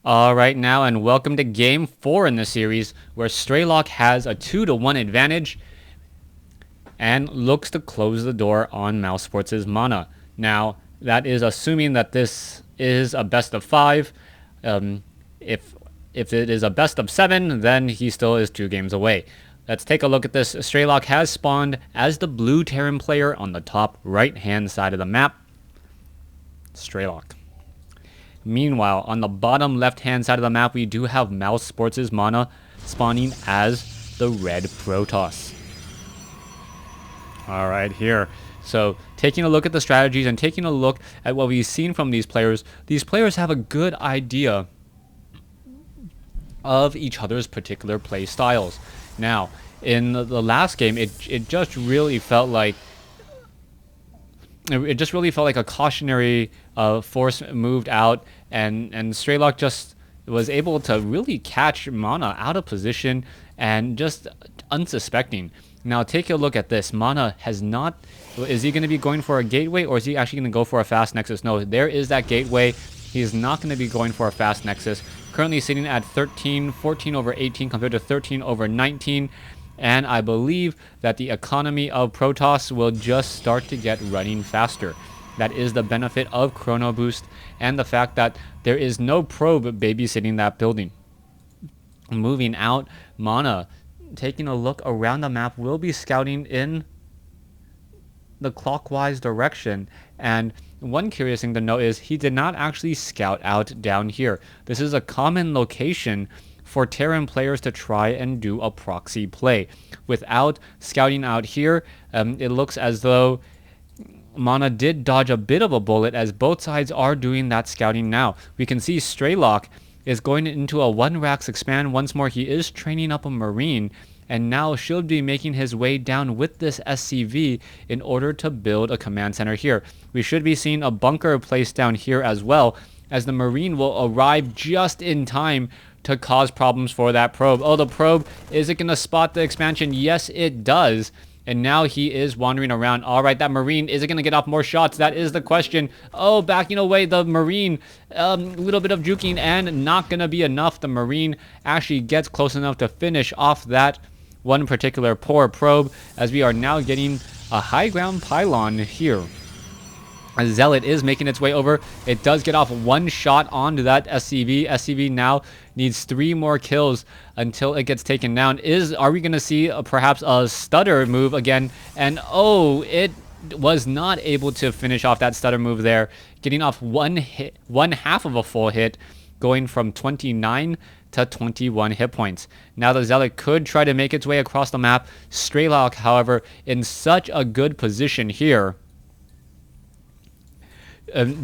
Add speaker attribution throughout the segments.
Speaker 1: Alright now, and welcome to game 4 in the series, where Strelok has a 2-1 advantage and looks to close the door on mousesports' mana. Now, that is assuming that this is a best of 5. If it is a best of 7, then he still is 2 games away. Let's take a look at this. Strelok has spawned as the blue Terran player on the top right-hand side of the map. Strelok. Meanwhile, on the bottom left-hand side of the map, we do have mousesports' mana spawning as the red Protoss. Alright, here. So, taking a look at the strategies and taking a look at what we've seen from these players have a good idea of each other's particular play styles. Now, in the last game, it just really felt like a cautionary force moved out, and Strelok just was able to really catch Mana out of position and just unsuspecting. Now take a look at this. Mana has not... Is he going to be going for a gateway, or is he actually going to go for a fast nexus? No, there is that gateway. He is not going to be going for a fast nexus. Currently sitting at 14 over 18 compared to 13 over 19. And I believe that the economy of Protoss will just start to get running faster. That is the benefit of Chrono Boost and the fact that there is no probe babysitting that building. Moving out, Mana, taking a look around the map, will be scouting in the clockwise direction. And one curious thing to note is he did not actually scout out down here. This is a common location for Terran players to try and do a proxy play. Without scouting out here, it looks as though Mana did dodge a bit of a bullet, as both sides are doing that scouting now. We can see Strelok is going into a 1-Rax expand once more. He is training up a Marine, and now should be making his way down with this SCV in order to build a command center here. We should be seeing a bunker placed down here as well, as the Marine will arrive just in time to cause problems for that probe. Oh, the probe, is it going to spot the expansion? Yes, it does. And now he is wandering around. All right, that Marine, is it going to get off more shots? That is the question. Oh, backing away, the Marine, a little bit of juking and not going to be enough. The Marine actually gets close enough to finish off that one particular poor probe, as we are now getting a high ground pylon here. A Zealot is making its way over. It does get off one shot onto that SCV. SCV now needs 3 more kills until it gets taken down. Are we going to see perhaps a stutter move again? And oh, it was not able to finish off that stutter move there, getting off one half of a full hit, going from 29 to 21 hit points. Now the Zealot could try to make its way across the map. Strelok, however, in such a good position here,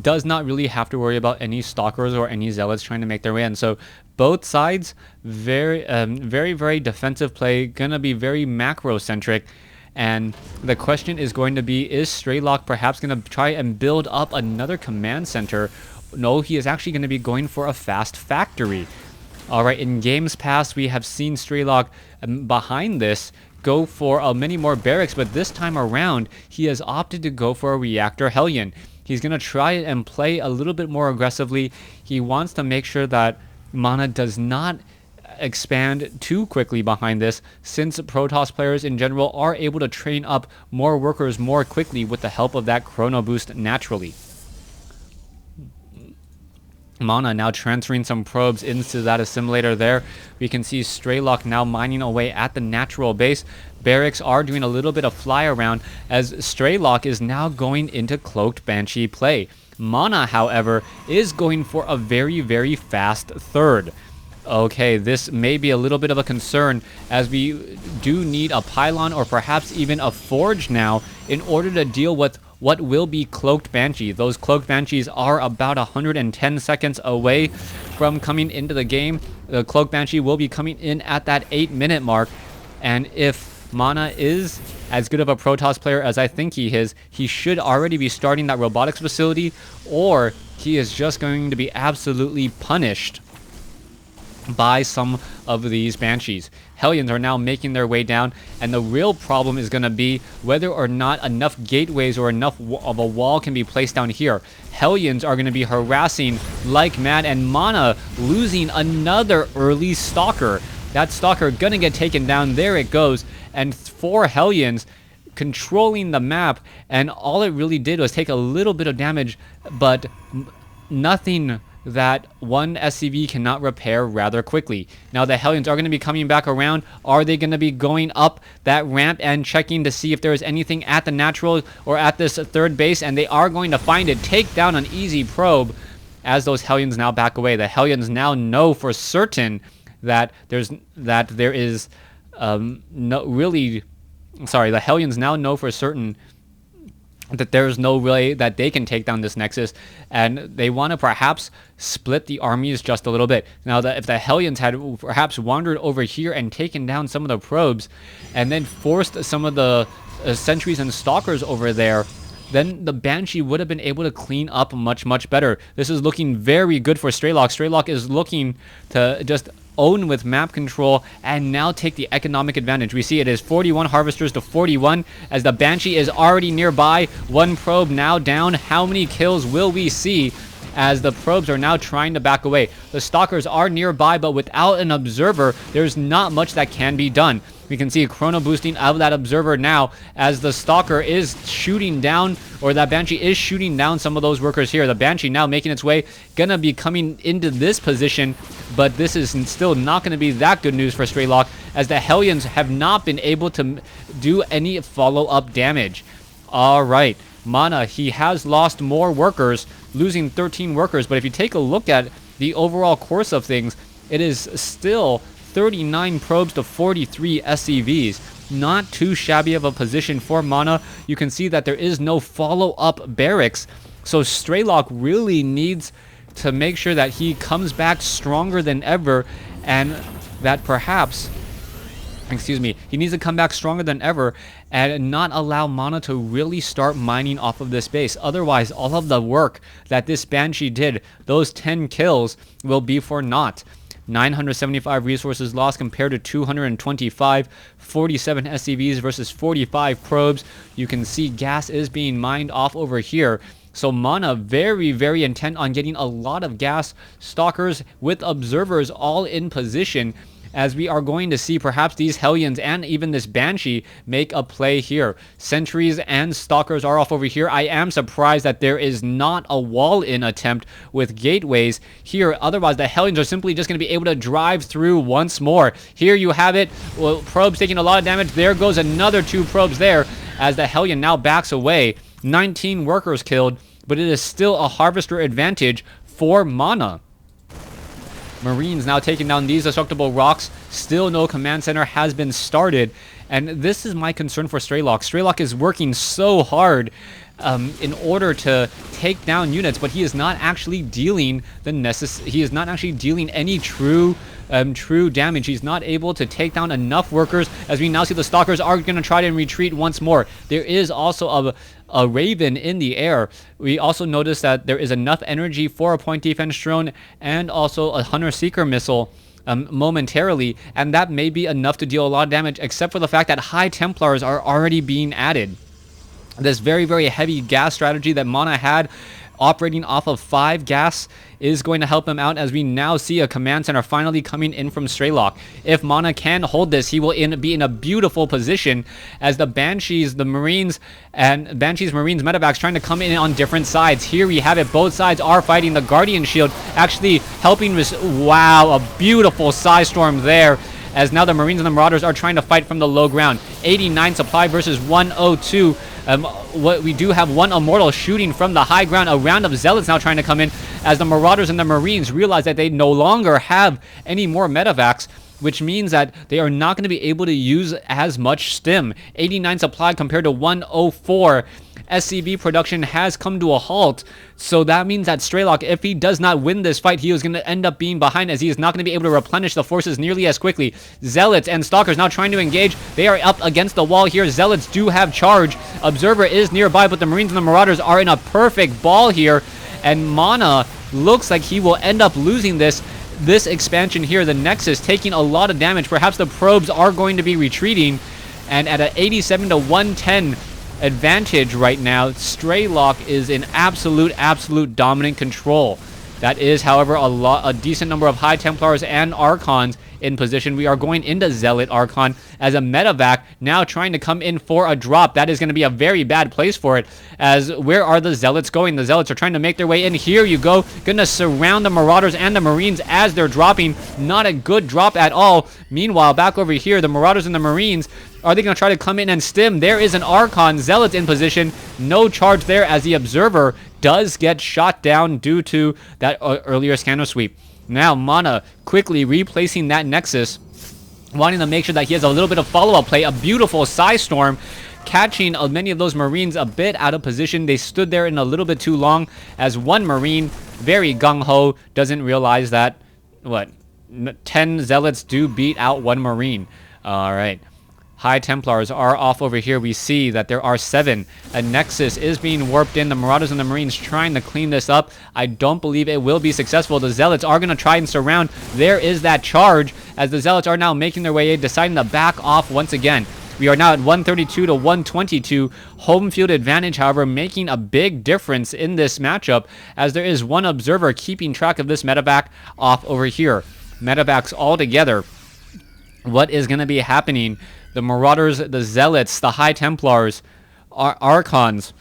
Speaker 1: does not really have to worry about any stalkers or any zealots trying to make their way in. So both sides, very defensive play, gonna be very macro centric. And the question is going to be, is Strelok perhaps gonna try and build up another command center? No, he is actually going to be going for a fast factory. All right, in games past, we have seen Strelok behind this go for many more barracks, but this time around, he has opted to go for a reactor Hellion. He's going to try and play a little bit more aggressively. He wants to make sure that Mana does not expand too quickly behind this, since Protoss players in general are able to train up more workers more quickly with the help of that Chrono Boost naturally. Mana now transferring some probes into that assimilator there. We can see Strelok now mining away at the natural base. Barracks are doing a little bit of fly around, as Strelok is now going into Cloaked Banshee play. Mana, however, is going for a very fast third. Okay, this may be a little bit of a concern, as we do need a pylon or perhaps even a forge now in order to deal with what will be Cloaked Banshee. Those Cloaked Banshees are about 110 seconds away from coming into the game. The Cloaked Banshee will be coming in at that 8-minute mark, and if Mana is as good of a Protoss player as I think he is, he should already be starting that robotics facility, or he is just going to be absolutely punished by some of these Banshees. Hellions are now making their way down, and the real problem is going to be whether or not enough gateways or enough of a wall can be placed down here. Hellions are going to be harassing like mad, and Mana losing another early Stalker. That Stalker going to get taken down. There it goes. And 4 Hellions controlling the map, and all it really did was take a little bit of damage, but nothing that one SCV cannot repair rather quickly. Now the Hellions are going to be coming back around. Are they going to be going up that ramp and checking to see if there is anything at the natural or at this third base? And they are going to find it. Take down an easy probe as those Hellions now back away. The Hellions now know for certain that there is no really. Sorry, the Hellions now know for certain that there's no way that they can take down this Nexus, and they want to perhaps split the armies just a little bit. Now, if the Hellions had perhaps wandered over here and taken down some of the probes, and then forced some of the sentries and stalkers over there, then the Banshee would have been able to clean up much, much better. This is looking very good for Strelok. Strelok is looking to just own with map control and now take the economic advantage. We see it is 41 harvesters to 41 as the Banshee is already nearby. 1 probe now down. How many kills will we see as the probes are now trying to back away? The stalkers are nearby, but without an observer, there's not much that can be done. We can see a chrono boosting of that observer now as the stalker is shooting down, or that Banshee is shooting down some of those workers here. The Banshee now making its way, gonna be coming into this position, but this is still not gonna be that good news for Strelok, as the Hellions have not been able to do any follow-up damage. All right, Mana, he has lost more workers, losing 13 workers, but if you take a look at the overall course of things, it is still 39 probes to 43 SCVs. Not too shabby of a position for Mana. You can see that there is no follow-up barracks, so Strelok really needs to make sure that he comes back stronger than ever, and that perhaps, he needs to come back stronger than ever and not allow Mana to really start mining off of this base. Otherwise, all of the work that this Banshee did, those 10 kills, will be for naught. 975 resources lost compared to 225, 47 SCVs versus 45 probes. You can see gas is being mined off over here. So Mana very, very intent on getting a lot of gas, stalkers with observers all in position, as we are going to see perhaps these Hellions and even this Banshee make a play here. Sentries and stalkers are off over here. I am surprised that there is not a wall-in attempt with gateways here. Otherwise, the Hellions are simply just going to be able to drive through once more. Here you have it. Well, probes taking a lot of damage. There goes another 2 probes there as the Hellion now backs away. 19 workers killed, but it is still a harvester advantage for Mana. Marines now taking down these destructible rocks. Still no command center has been started. And this is my concern for Strelok. Strelok is working so hard in order to take down units, but he is not actually dealing he is not actually dealing any true damage. He's not able to take down enough workers, as we now see the stalkers are going to try to retreat once more. There is also a Raven in the air. We also notice that there is enough energy for a point defense drone and also a Hunter Seeker missile momentarily, and that may be enough to deal a lot of damage, except for the fact that High Templars are already being added. This very, very heavy gas strategy that Mana had, operating off of 5 gas, is going to help him out, as we now see a command center finally coming in from Strelok. If Mana can hold this, he will be in a beautiful position, as the Banshees, the Marines, and Banshees, Marines, medevacs trying to come in on different sides. Here we have it. Both sides are fighting. The Guardian Shield actually helping. Wow, a beautiful Psy Storm there, as now the Marines and the Marauders are trying to fight from the low ground. 89 supply versus 102. What we do have one Immortal shooting from the high ground. A round of Zealots now trying to come in, as the Marauders and the Marines realize that they no longer have any more medevacs, which means that they are not going to be able to use as much stim. 89 supply compared to 104. SCV production has come to a halt, so that means that Strelok, if he does not win this fight, he is going to end up being behind, as he is not going to be able to replenish the forces nearly as quickly. Zealots and Stalkers now trying to engage. They are up against the wall here. Zealots do have charge. Observer is nearby, but the Marines and the Marauders are in a perfect ball here, and Mana looks like he will end up losing this. this expansion here, the Nexus, taking a lot of damage. Perhaps the probes are going to be retreating, and at an 87 to 110 advantage right now, Strelok is in absolute dominant control. That is, however, a decent number of High Templars and Archons in position. We are going into Zealot Archon as a medevac now trying to come in for a drop. That is going to be a very bad place for it, as where are the Zealots going? The Zealots are trying to make their way in. Here you go. Going to surround the Marauders and the Marines as they're dropping. Not a good drop at all. Meanwhile, back over here, the Marauders and the Marines, are they going to try to come in and stim? There is an Archon. Zealots in position. No charge there as the Observer does get shot down due to that earlier scanner sweep. Now Mana quickly replacing that Nexus, wanting to make sure that he has a little bit of follow-up play. A beautiful Psystorm catching many of those Marines a bit out of position. They stood there in a little bit too long, as one Marine, very gung-ho, doesn't realize that, 10 Zealots do beat out one Marine. Alright. High Templars are off over here. We see that there are 7. A Nexus is being warped in. The Marauders and the Marines trying to clean this up. I don't believe it will be successful. The Zealots are going to try and surround. There is that charge, as the Zealots are now making their way in, deciding to back off once again. We are now at 132 to 122. Home field advantage, however, making a big difference in this matchup, as there is one Observer keeping track of this medevac off over here. Medevacs all together. What is going to be happening? The Marauders, the Zealots, the High Templars, Archons,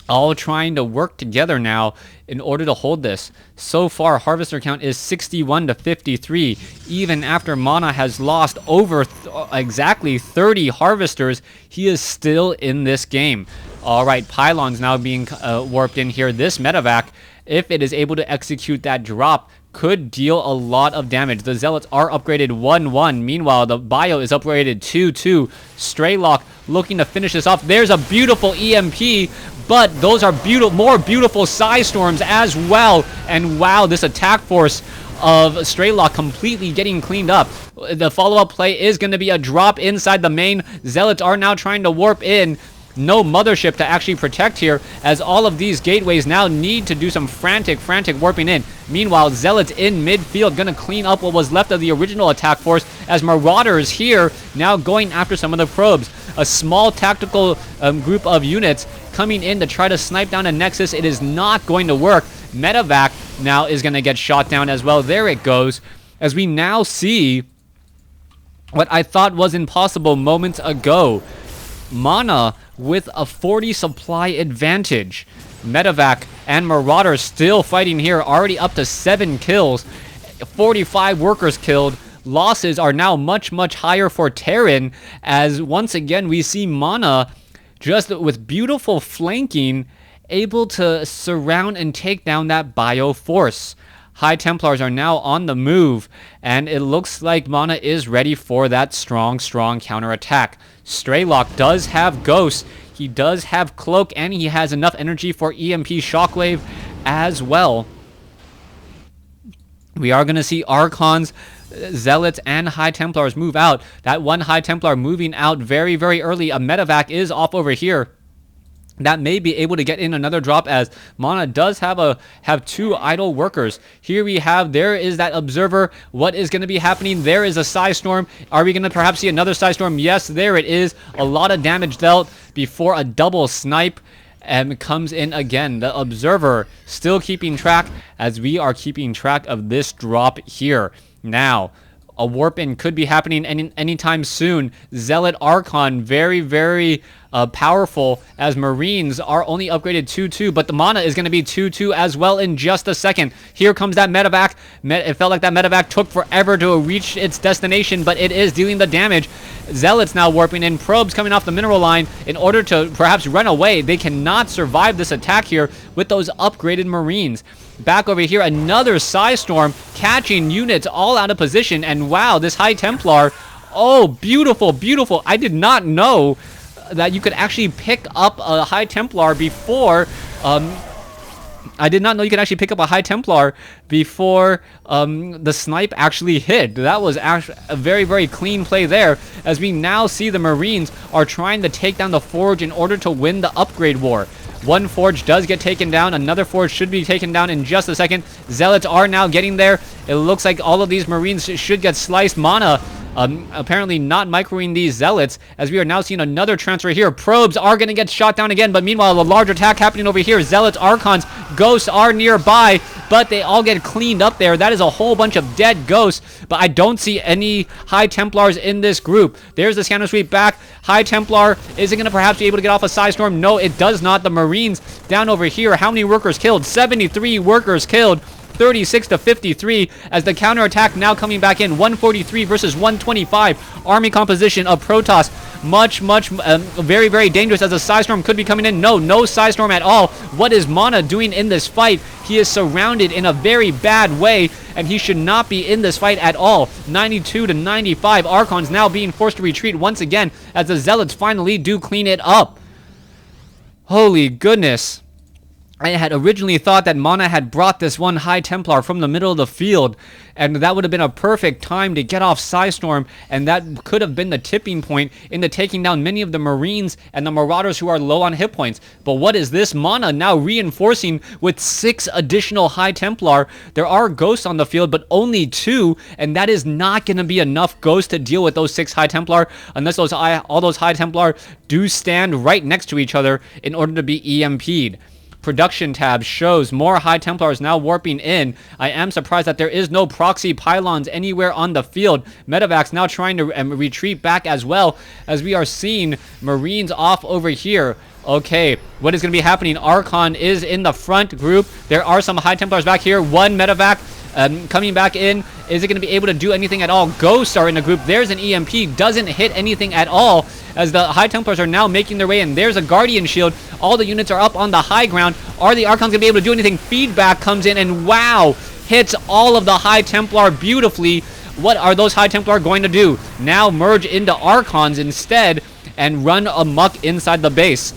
Speaker 1: all trying to work together now in order to hold this. So far, Harvester count is 61 to 53. Even after Mana has lost over exactly 30 Harvesters, he is still in this game. Alright, Pylons now being warped in here. This medevac, if it is able to execute that drop, could deal a lot of damage. The Zealots are upgraded 1-1. Meanwhile, the Bio is upgraded 2-2. Strelok looking to finish this off. There's a beautiful EMP, but those are more beautiful Psystorms as well. And wow, this attack force of Strelok completely getting cleaned up. The follow-up play is going to be a drop inside the main. Zealots are now trying to warp in. No mothership to actually protect here, as all of these gateways now need to do some frantic warping in. Meanwhile, Zealots in midfield going to clean up what was left of the original attack force, as Marauders here now going after some of the probes. A small tactical group of units coming in to try to snipe down a Nexus. It is not going to work. Medevac now is going to get shot down as well. There it goes, as we now see what I thought was impossible moments ago. Mana with a 40 supply advantage. Medevac and Marauder still fighting here, already up to 7 kills, 45 workers killed. Losses are now much higher for Terran, as once again we see Mana just with beautiful flanking able to surround and take down that Bio force. High Templars are now on the move, and it looks like Mana is ready for that strong counterattack. Strelok does have Ghost, he does have Cloak, and he has enough energy for EMP Shockwave as well. We are going to see Archons, Zealots, and High Templars move out. That one High Templar moving out very early. A medevac is off over here. That may be able to get in another drop, as Mana does have 2 idle workers. Here we have, there is that Observer. What is going to be happening? There is a Psystorm. Are we going to perhaps see another Psystorm? Yes, there it is. A lot of damage dealt before a double snipe comes in again. The Observer still keeping track, as we are keeping track of this drop here. Now, a warp in could be happening anytime soon. Zealot Archon, very powerful, as Marines are only upgraded 2-2, but the Mana is going to be 2-2 as well in just a second. Here comes that medevac. It felt like that medevac took forever to reach its destination, but it is dealing the damage. Zealots now warping in. Probes coming off the mineral line in order to perhaps run away. They cannot survive this attack here with those upgraded Marines. Back over here, another Psystorm catching units all out of position, and wow, this High Templar, oh, beautiful. I did not know that you could actually pick up a High Templar before I did not know you could actually pick up a High Templar before the snipe actually hit. That was actually a very clean play there, as we now see the Marines are trying to take down the Forge in order to win the upgrade war. One forge does get taken down. Another forge should be taken down in just a second. Zealots are now getting there. It looks like all of these Marines should get sliced. Mana apparently not microing these Zealots, as we are now seeing another transfer here. Probes are going to get shot down again, but meanwhile, a large attack happening over here. Zealots, Archons, Ghosts are nearby, but they all get cleaned up there. That is a whole bunch of dead Ghosts, but I don't see any High Templars in this group. There's the scanner sweep back. High Templar, is it going to perhaps be able to get off a Psystorm? No, it does not. The Marines down over here, how many workers killed? 73 workers killed. 36 to 53 as the counterattack now coming back in. 143 versus 125. Army composition of Protoss. Much, very, very dangerous, as a Psystorm could be coming in. No Psystorm at all. What is Mana doing in this fight? He is surrounded in a very bad way, and he should not be in this fight at all. 92 to 95. Archons now being forced to retreat once again as the Zealots finally do clean it up. Holy goodness. I had originally thought that Mana had brought this one High Templar from the middle of the field, and that would have been a perfect time to get off Psystorm, and that could have been the tipping point into taking down many of the Marines and the Marauders who are low on hit points. But what is this? Mana now reinforcing with 6 additional High Templar. There are Ghosts on the field, but only 2, and that is not going to be enough Ghosts to deal with those 6 High Templar, unless all those High Templar do stand right next to each other in order to be EMP'd. Production tab shows more High Templars now warping in. I am surprised that there is no proxy pylons anywhere on the field. Medevacs now trying to retreat back as well, as we are seeing Marines off over here. Okay, what is going to be happening? Archon is in the front group. There are some High Templars back here. One Medevac coming back in. Is it going to be able to do anything at all? Ghosts are in the group. There's an EMP. Doesn't hit anything at all, as the High Templars are now making their way in. There's a Guardian Shield. All the units are up on the high ground. Are the Archons going to be able to do anything? Feedback comes in, and wow, hits all of the High Templar beautifully. What are those High Templar going to do? Now merge into Archons instead and run amok inside the base.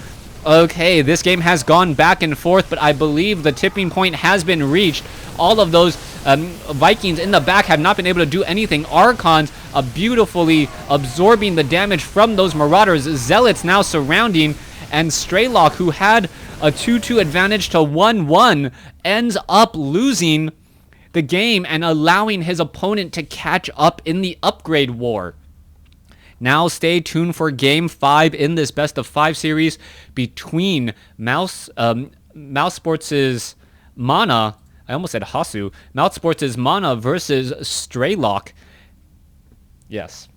Speaker 1: Okay, this game has gone back and forth, but I believe the tipping point has been reached. All of those Vikings in the back have not been able to do anything. Archons beautifully absorbing the damage from those Marauders. Zealots now surrounding, and Strelok, who had a 2-2 advantage to 1-1, ends up losing the game and allowing his opponent to catch up in the upgrade war. Now stay tuned for Game 5 in this Best of 5 series between Mouse Sports' Mana, I almost said Hasu, Mouse Sports' Mana versus Strelok. Yes.